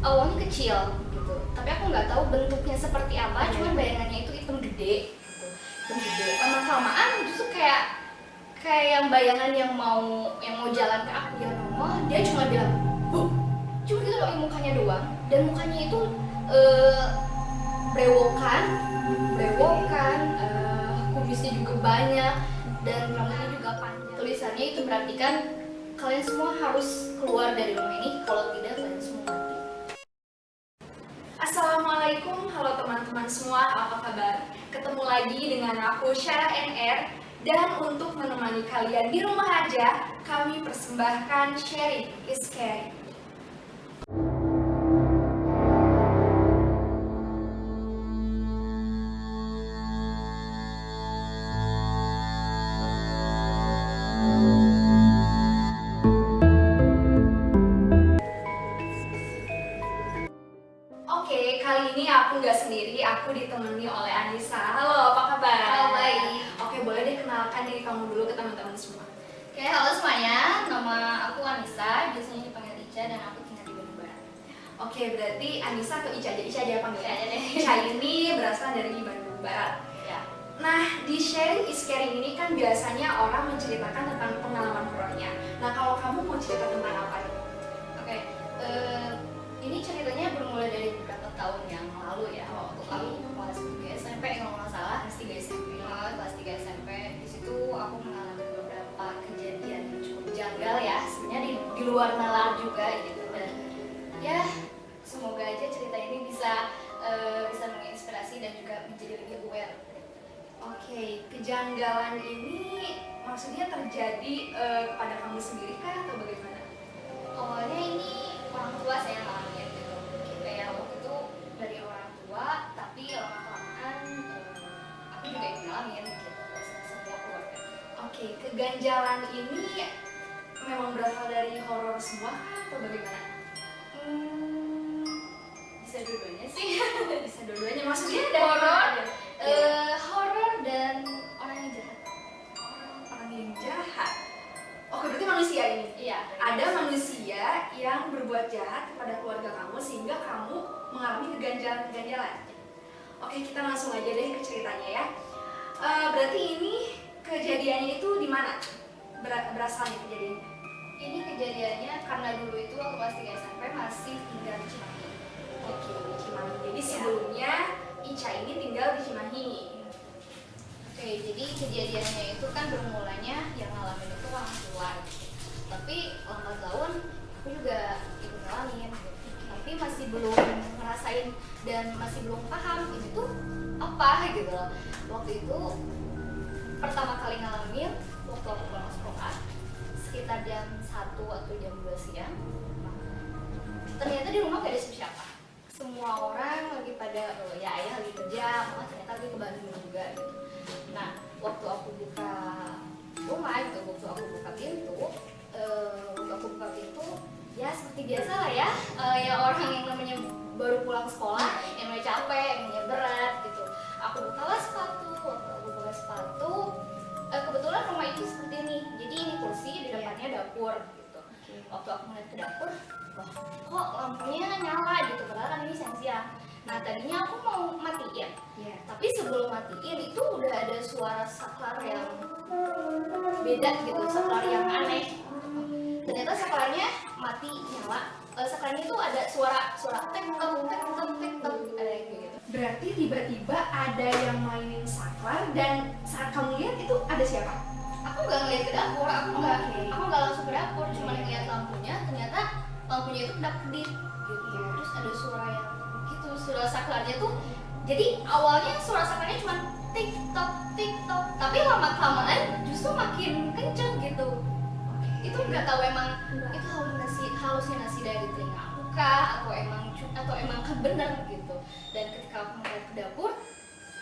awalnya kecil gitu, tapi aku nggak tahu bentuknya seperti apa, cuman bayangannya itu hitam gede gitu. Hitam gede, lama-kelamaan justru kayak yang bayangan yang mau jalan ke aku, dia nongol, dia cuma bilang "Huh," cuma gitu loh, mukanya doang, dan mukanya itu brewokan, kumisnya juga banyak, dan rambutnya juga panjang. Tulisannya itu berartikan kalian semua harus keluar dari rumah ini, kalau tidak kalian semua mati. Assalamualaikum, halo teman-teman semua, apa kabar? Ketemu lagi dengan aku Syarah NR, dan untuk menemani kalian di rumah aja, kami persembahkan Sharing is Caring. Oke, kali ini aku nggak sendiri, aku ditemani oleh Anissa. Halo, apa kabar? Halo, baik. Oke, boleh deh kenalkan diri kamu dulu ke teman-teman semua. Oke, halo semuanya, nama aku Anissa, biasanya dipanggil Ica, dan aku tinggal di Bandung Barat. Oke, berarti Anissa ke Ica aja panggilnya. Ica aja deh. Ica ini berasal dari Bandung Barat. Ya. Nah, di Sharing is Caring ini kan biasanya orang menceritakan tentang pengalaman horornya. Nah, kalau kamu mau cerita tentang apa nih? Oke, ini ceritanya bermula dari beberapa tahun yang lalu ya. Waktu aku kelas 3 SMP, kalau nggak salah, kelas 3 SMP. Kelas 3 SMP, di situ aku mengalami beberapa kejadian yang cukup janggal ya. Sebenarnya di luar nalar juga gitu. Dan ya, semoga aja cerita ini bisa menginspirasi dan juga menjadi lebih aware. Oke, kejanggalan ini maksudnya terjadi kepada kamu sendiri kah atau bagaimana? Awalnya ini orang tua saya yang ngalamin gitu. Kayak waktu itu dari orang tua, tapi lama-kelamaan aku juga yang ngalamin gitu, semua keluarga. Oke, keganjalan ini memang berasal dari horor semua kah atau bagaimana? Bisa dua-duanya sih. Bisa dua-duanya, maksudnya dari Horor, mana? horor dan orang yang jahat. Orang yang jahat. Oke, berarti manusia ini. Iya. Ada manusia yang berbuat jahat kepada keluarga kamu sehingga kamu mengalami keganjalan-keganjalan. Oke, kita langsung aja deh ke ceritanya ya. Berarti ini kejadiannya itu di mana? Berasalnya kejadiannya? Ini kejadiannya karena dulu itu waktu kelas 3 SMP masih tinggal di Cimahi. Oke, di Cimahi. Jadi sebelumnya Ica ini tinggal di Cimahi. Oke, jadi kejadiannya itu kan bermulanya yang ngalamin itu orang tua gitu. Tapi lambat laun aku juga ikut ngalamin gitu. Tapi masih belum ngerasain dan masih belum paham ini tuh apa gitu loh. Waktu itu pertama kali ngalamin waktu aku pulang sekolah sekitar jam 1 atau jam 2 siang. Ternyata di rumah gak ada siapa-siapa. Semua orang lagi pada ya ayah lagi kerja, mama ternyata lagi ke Bandung juga gitu. Nah, waktu aku buka rumah gitu, waktu aku buka pintu, ya seperti biasa lah ya, ya orang yang namanya baru pulang sekolah, yang namanya capek, yang namanya berat gitu. Aku bukalah sepatu, waktu aku buka sepatu, kebetulan rumah itu seperti ini, jadi ini kursi, di depannya dapur gitu. Waktu aku ngeliat ke dapur, wah kok lampunya nyala gitu, padahal kan ini siang-siang. Nah tadinya aku mau matiin, tapi sebelum matiin itu udah ada suara saklar yang beda gitu, saklar yang aneh. Ternyata saklarnya mati nyala. Saklarnya itu ada suara tek tek ada gitu. Berarti tiba-tiba ada yang mainin saklar dan saat kamu lihat itu ada siapa? Aku nggak ngeliat ke dapur, aku nggak langsung ke dapur, cuma ngeliat lampunya. Ternyata lampunya itu kedap-kedip gitu. Terus ada suara yang gitu, suara saklarnya tuh. Jadi awalnya suara saklarnya cuma tik tok, tapi lama-kelamaan justru makin kenceng gitu. Itu nggak tahu emang itu halusinasi dari telinga aku kah atau emang bener gitu. Dan ketika aku ngeliat ke dapur,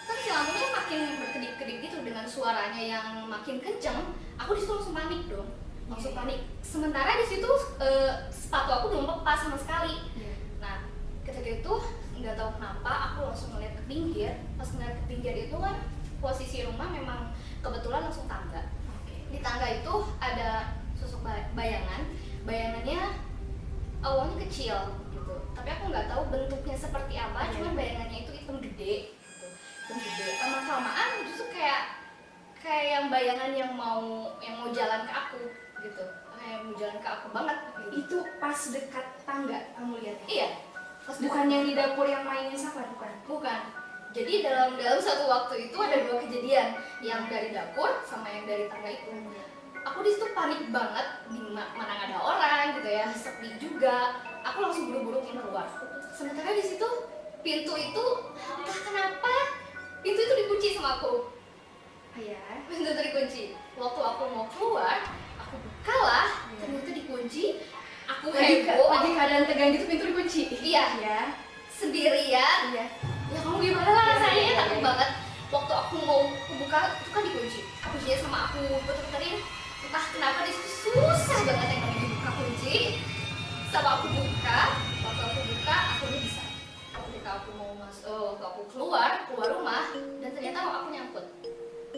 kan si lampunya makin berkedip-kedip gitu dengan suaranya yang makin kenceng. Aku disitu langsung panik dong, sementara di situ sepatu aku belum lepas sama sekali. Nah ketika itu nggak tahu kenapa aku langsung ngeliat ke pinggir. Pas ngeliat ke pinggir itu kan posisi rumah memang kebetulan langsung tangga. Di tangga itu ada sosok bayangannya awalnya kecil gitu, tapi aku nggak tahu bentuknya seperti apa, cuman bayangannya itu hitam gede gitu. Hitam gede, lama-kelamaan justru kayak yang bayangan yang mau jalan ke aku gitu, kayak mau jalan ke aku banget gitu. Itu pas dekat tangga kamu lihatnya? Iya, Bukan yang di dapur yang mainin saklar, bukan? bukan. Jadi dalam satu waktu itu ada 2 kejadian, yang dari dapur sama yang dari tangga itu. Aku di situ panik banget, di mana nggak ada orang gitu ya, sepi juga. Aku langsung buru-buru keluar. Sementara di situ pintu itu entah kenapa pintu itu dikunci sama aku. Iya. Pintu itu dikunci. Waktu aku mau keluar, aku buka lah, ternyata dikunci. Aku heboh. Lagi keadaan tegang gitu pintu dikunci. Iya. Iya. Sendirian. Iya. Ya kamu gimana lah rasanya, takut banget. Waktu aku mau buka itu kan dikunci. Kuncinya sama aku puter-puterin. Entah kenapa di situ susah banget yang namanya buka kunci. Sama aku buka, waktu aku buka akhirnya bisa. Ketika aku mau waktu aku keluar rumah dan ternyata aku nyangkut.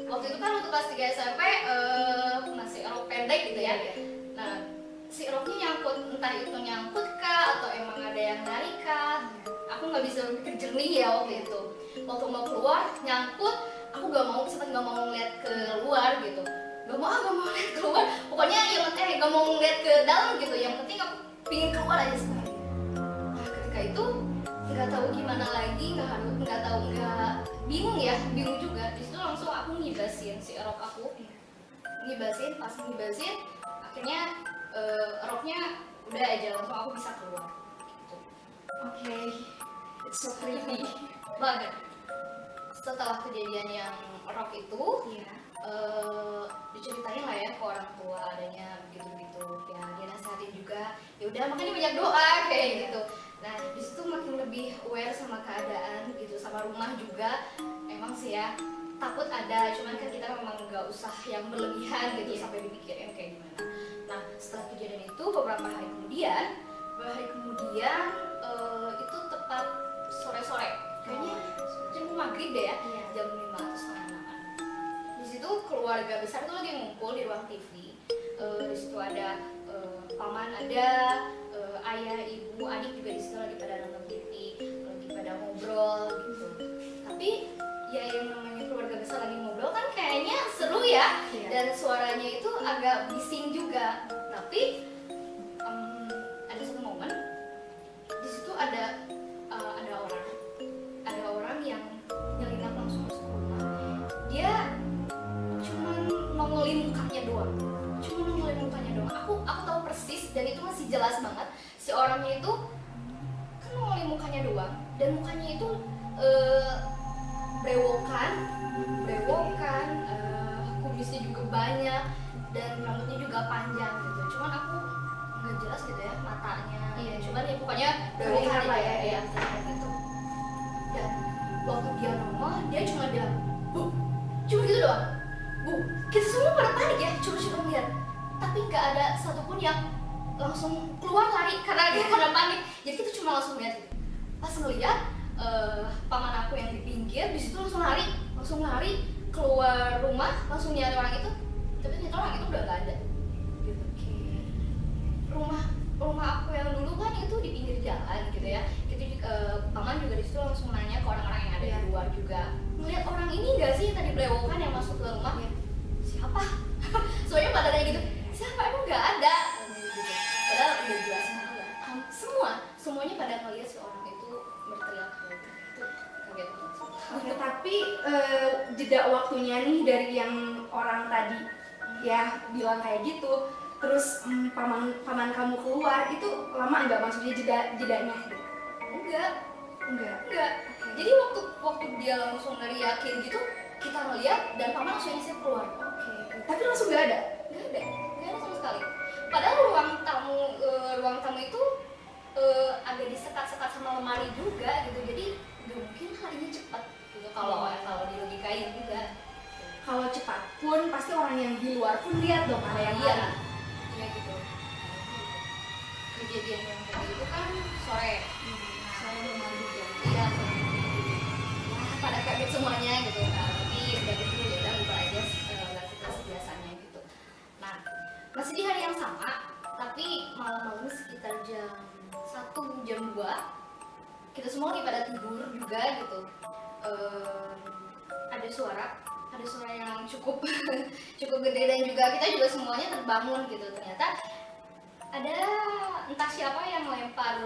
Waktu itu kan waktu kelas 3 SMP masih rok pendek gitu ya. Nah, si roknya nyangkut, entah itu nyangkut kah atau emang ada yang narik kah. Aku nggak bisa berpikir jernih ya waktu itu. Waktu mau keluar nyangkut, aku sempat nggak mau ngeliat keluar gitu. Gak mau lihat keluar. Pokoknya gak mau ngeliat ke dalam gitu. Yang penting aku pingin keluar aja sekali. Nah, ketika itu nggak tahu gimana lagi, bingung juga. Di situ langsung aku ngibasin si rok aku, pas ngibasin, akhirnya roknya udah aja langsung aku bisa keluar. Gitu. Oke. It's so creepy banget. Setelah kejadian yang rok itu, diceritain lah ya ke orang tua adanya begitu ya, dia nasihatin juga, ya udah makanya banyak doa kayak gitu. Nah di situ makin lebih aware sama keadaan gitu, sama rumah juga. Emang sih ya takut ada, cuman kan kita memang nggak usah yang berlebihan gitu sampai dipikirin kayak gimana. Nah setelah kejadian itu beberapa hari kemudian itu tepat sore-sore kayaknya jam maghrib deh ya, jam 5 atau setengah 8. Di situ keluarga besar tuh lagi ngumpul di ruang TV. Di situ ada paman, ada ayah, ibu, adik juga di situ lagi pada nonton TV, lagi pada ngobrol gitu. Tapi ya yang namanya keluarga besar lagi ngobrol kan kayaknya seru ya, dan suaranya itu agak bising juga. Tapi ada satu momen di situ ada orang yang nyelinap langsung masuk rumah. Dia cuman nongolin mukanya doang. Aku tahu persis dan itu masih jelas banget. Si orangnya itu kan nongolin mukanya doang dan mukanya itu brewokan, kumisnya juga banyak dan rambutnya juga panjang gitu. Cuman aku nggak jelas gitu ya matanya. Cuman ya pokoknya brewokan lah ya gitu. Dan waktu dia nongol, dia cuma bilang, "Bu," cuma gitu doang. "Bu," kita semua pada panik ya, coba lihat. Tapi nggak ada satupun yang langsung keluar lari karena panik. Jadi kita cuma langsung lihat gitu. Pas ngeliat paman aku yang di pinggir di situ langsung lari keluar rumah, langsung nyari orang itu. Tapi ternyata orang itu udah nggak ada. Gitu. Rumah aku yang dulu kan itu di pinggir jalan gitu ya. Paman juga di situ langsung nanya ke orang-orang yang ada di luar juga. Ngeliat orang ini nggak sih yang tadi brewokan yang masuk ke rumah? Siapa? Soalnya pada nanya gitu. Siapa, emang nggak ada gitu. Padahal udah jelas banget, semuanya pada ngeliat si orang itu berteriak gitu. Kaget banget. Oke, tapi jeda waktunya nih dari yang orang tadi ya bilang kayak gitu, terus paman kamu keluar itu lama nggak, maksudnya jedanya? Enggak. Jadi waktu dia langsung neriakin gitu, kita ngeliat dan paman langsung nyisir keluar. Tapi langsung nggak ada sama sekali. Padahal ruang tamu itu agak disekat-sekat sama lemari juga gitu, jadi nggak mungkin harinya cepat gitu kalau dilogikain juga. Kalau cepat pun pasti orang yang di luar pun lihat dong ada yang iya gitu. Kejadian yang tadi itu kan sore malam juga. Iya, pada kaget semuanya gitu. Nah, tapi udah gitu ya udah buka aja aktivitas biasanya gitu. Nah, masih di hari yang sama, tapi malam-malam sekitar jam 1, jam 2 kita semua lagi pada tidur juga gitu. Ada suara yang cukup cukup gede, dan juga kita juga semuanya terbangun gitu. Ternyata ada entah siapa yang lempar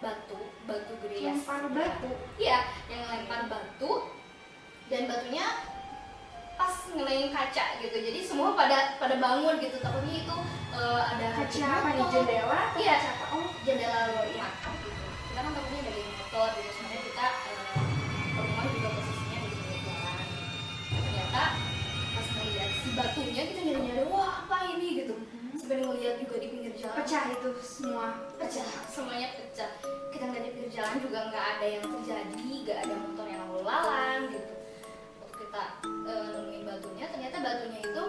batu gede ya. Lempar batu. Iya, yang lempar batu, dan batunya pas ngenai kaca gitu. Jadi semua pada bangun gitu. Takutnya itu ada Kaca apa nih, jendela? Iya, Kaca apa? Oh, jendela rumah gitu. Kita kan takutnya ada geng motor gitu. Sebenarnya kita rumah juga posisinya di pinggir jalan. Ternyata pas ngeliat si batunya, kita nyari-nyari, wah apa ini gitu. Sampai ngeliat juga di pinggir jalan, pecah itu semua. pecah, semuanya pecah. Kita ngeliat di pinggir jalan juga nggak ada yang terjadi, nggak ada motor yang lalu lalang gitu. Waktu kita nemuin batunya, ternyata batunya itu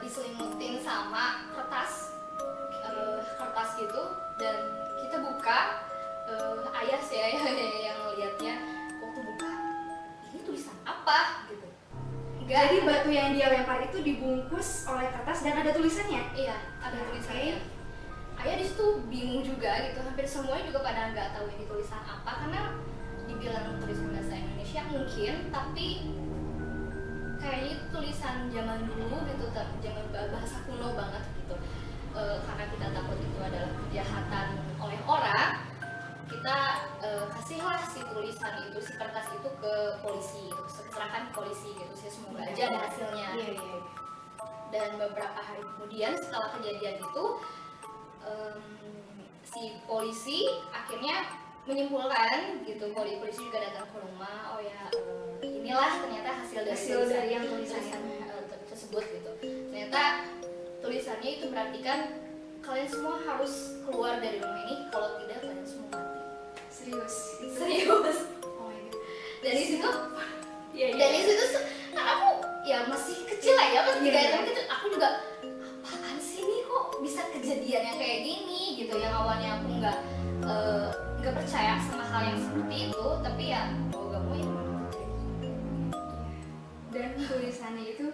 diselimutin sama kertas gitu, dan kita buka, ayah sih ya yang ngeliatnya. Waktu buka, ini tulisan apa gitu. Jadi batu yang dia lempar itu dibungkus oleh kertas dan ada tulisannya. Iya, ada tulisannya. Ayah di situ bingung juga gitu. Hampir semuanya juga pada nggak tahu ini tulisan apa, karena dibilang tulisan bahasa Indonesia mungkin, tapi kayaknya itu tulisan zaman dulu gitu, zaman bahasa kuno banget gitu. Karena kita takut itu adalah kejahatan oleh orang, kita kasihlah si tulisan itu, si kertas itu ke polisi gitu, serahkan ke polisi gitu sih, semoga aja ada hasilnya. Iya. Dan beberapa hari kemudian setelah kejadian itu, si polisi akhirnya menyimpulkan gitu, polisi juga datang ke rumah, oh ya inilah ternyata hasil dari yang tulisannya tersebut gitu. Ternyata tulisannya itu berartikan kalian semua harus keluar dari rumah ini, kalau tidak kalian semua mati. Serius. Oh my god. Dari situ, Iya. dari situ kan aku ya masih kecil lah ya, masih 3 tahun kecil. Aku juga, apaan sih ini kok bisa kejadian yang kayak gini gitu. Yang awalnya aku nggak percaya sama hal yang seperti itu, tapi ya mau gak mau ya memang terjadi. Dan tulisannya itu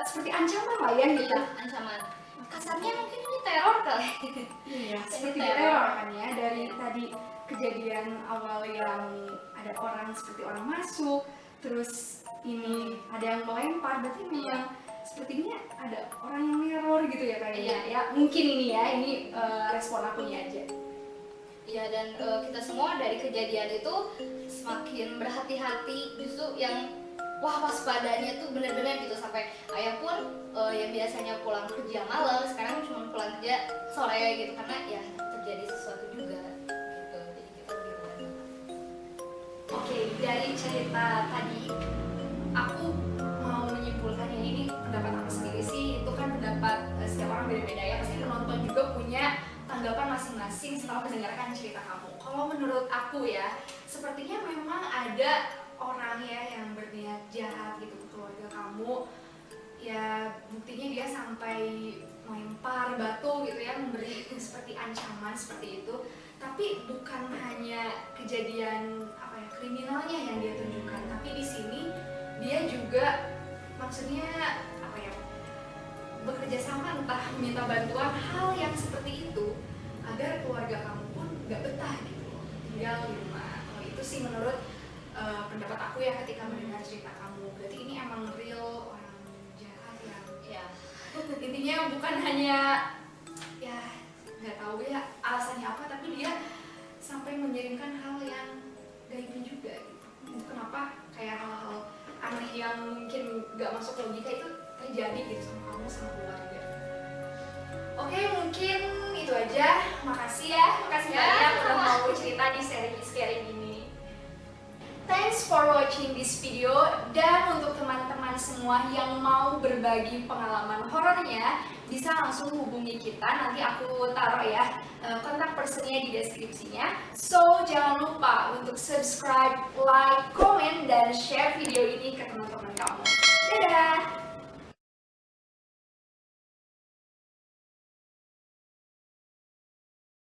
seperti ancaman lah ya gitu. Iya, ancaman. Kasarnya mungkin ini teror kali. Iya, Ini seperti teror. teror kan ya, dari tadi kejadian awal yang ada orang seperti orang masuk, terus ini ada yang melempar, berarti memang sepertinya ada orang yang neror gitu ya kayaknya. Iya. Ya mungkin ini respon akunya aja. Ya, dan kita semua dari kejadian itu semakin berhati-hati, justru yang wah waspadanya tuh bener-bener gitu. Sampai ayah pun yang biasanya pulang kerja malam, sekarang cuma pulang kerja sore gitu, karena ya terjadi sesuatu juga gitu. Jadi kita lebih berani. Oke, dari cerita tadi aku mau menyimpulkan ini pendapat aku sendiri sih, itu kan pendapat setiap orang beda-beda ya. Pasti penonton juga punya tanggapan masing-masing setelah mendengarkan cerita kamu. Kalau menurut aku ya, sepertinya memang ada orang ya yang berniat jahat gitu ke keluarga kamu. Ya buktinya dia sampai melempar batu gitu ya, memberi seperti ancaman seperti itu. Tapi bukan hanya kejadian kriminalnya yang dia tunjukkan, tapi di sini dia juga maksudnya bekerja sama, entah minta bantuan hal yang seperti itu agar keluarga kamu pun gak betah gitu loh, tinggal di rumah. Kalau itu sih menurut pendapat aku ya ketika mendengar cerita kamu, berarti ini emang real orang jahat yang Ya, intinya bukan hanya ya nggak tahu ya alasannya apa, tapi dia sampai mengirimkan hal yang gaibin juga gitu. Kenapa kayak hal-hal aneh yang mungkin nggak masuk logika itu terjadi gitu sama kamu sama keluarga. Oke, mungkin itu aja. Makasih banyak udah mau cerita di sharing ini. Thanks for watching this video, dan untuk teman-teman semua yang mau berbagi pengalaman horornya bisa langsung hubungi kita, nanti aku taruh ya kontak personnya di deskripsinya. So jangan lupa untuk subscribe, like, komen, dan share video ini ke teman-teman kamu. Dadah!